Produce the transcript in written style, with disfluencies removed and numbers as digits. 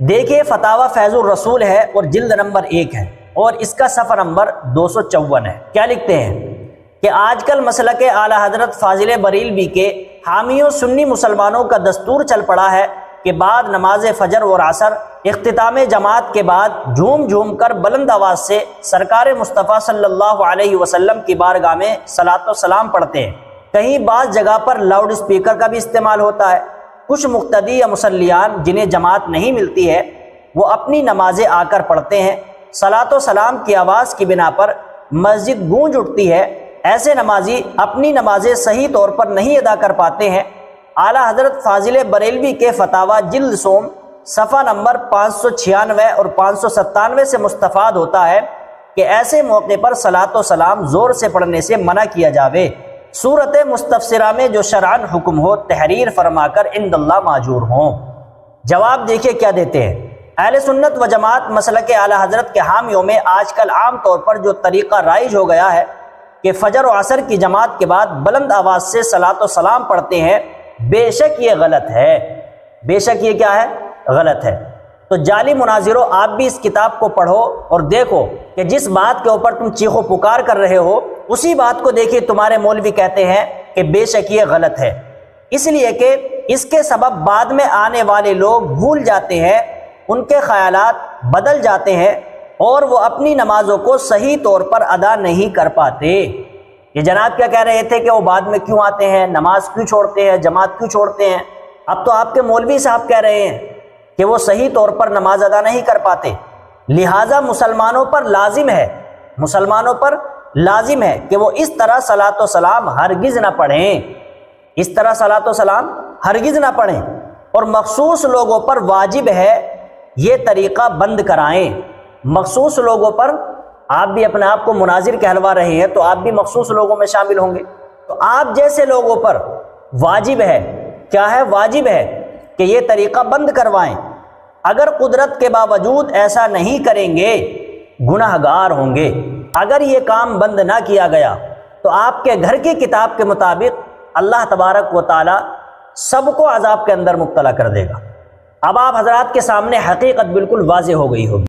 دیکھیے فتاوی فیض الرسول ہے اور جلد نمبر 1 ہے اور اس کا صفحہ نمبر 254 ہے۔ کیا لکھتے ہیں کہ آج کل مسلک اعلیٰ حضرت فاضل بریلوی کے حامیوں سنی مسلمانوں کا دستور چل پڑا ہے کہ بعد نماز فجر اور عصر اختتام جماعت کے بعد جھوم جھوم کر بلند آواز سے سرکار مصطفیٰ صلی اللہ علیہ وسلم کی بارگاہ میں صلاۃ و سلام پڑھتے ہیں۔ کہیں بعض جگہ پر لاؤڈ اسپیکر کا بھی استعمال ہوتا ہے۔ کچھ مقتدی یا مصلیان جنہیں جماعت نہیں ملتی ہے وہ اپنی نمازیں آ کر پڑھتے ہیں۔ صلاۃ و سلام کی آواز کی بنا پر مسجد گونج اٹھتی ہے۔ ایسے نمازی اپنی نمازیں صحیح طور پر نہیں ادا کر پاتے ہیں۔ اعلیٰ حضرت فاضل بریلوی کے فتاوی جلد سوم صفحہ نمبر 596 اور 597 سے مستفاد ہوتا ہے کہ ایسے موقع پر صلاۃ و سلام زور سے پڑھنے سے منع کیا جاوے۔ صورت مستفسرہ میں جو شرعاً حکم ہو تحریر فرما کر عند اللہ ماجور ہوں۔ جواب دیکھیے کیا دیتے ہیں۔ اہل سنت و جماعت مسلک اعلیٰ حضرت کے حامیوں میں آج کل عام طور پر جو طریقہ رائج ہو گیا ہے کہ فجر و عصر کی جماعت کے بعد بلند آواز سے صلاۃ و سلام پڑھتے ہیں، بے شک یہ غلط ہے۔ بے شک یہ کیا ہے؟ غلط ہے۔ تو جعلی مناظروں، آپ بھی اس کتاب کو پڑھو اور دیکھو کہ جس بات کے اوپر تم چیخ و پکار کر رہے ہو اسی بات کو دیکھیے تمہارے مولوی کہتے ہیں کہ بے شک یہ غلط ہے، اس لیے کہ اس کے سبب بعد میں آنے والے لوگ بھول جاتے ہیں، ان کے خیالات بدل جاتے ہیں اور وہ اپنی نمازوں کو صحیح طور پر ادا نہیں کر پاتے۔ یہ جناب کیا کہہ رہے تھے کہ وہ بعد میں کیوں آتے ہیں، نماز کیوں چھوڑتے ہیں، جماعت کیوں چھوڑتے ہیں؟ اب تو آپ کے مولوی صاحب کہہ رہے ہیں کہ وہ صحیح طور پر نماز ادا نہیں کر پاتے، لہٰذا مسلمانوں پر لازم ہے کہ وہ اس طرح صلاۃ و سلام ہرگز نہ پڑھیں، اس طرح صلاۃ و سلام ہرگز نہ پڑھیں، اور مخصوص لوگوں پر واجب ہے یہ طریقہ بند کرائیں۔ مخصوص لوگوں پر، آپ بھی اپنے آپ کو مناظر کہلوا رہے ہیں تو آپ بھی مخصوص لوگوں میں شامل ہوں گے، تو آپ جیسے لوگوں پر واجب ہے، کیا ہے؟ واجب ہے کہ یہ طریقہ بند کروائیں۔ اگر قدرت کے باوجود ایسا نہیں کریں گے گناہ گار ہوں گے۔ اگر یہ کام بند نہ کیا گیا تو آپ کے گھر کی کتاب کے مطابق اللہ تبارک و تعالی سب کو عذاب کے اندر مبتلا کر دے گا۔ اب آپ حضرات کے سامنے حقیقت بالکل واضح ہو گئی ہوگی۔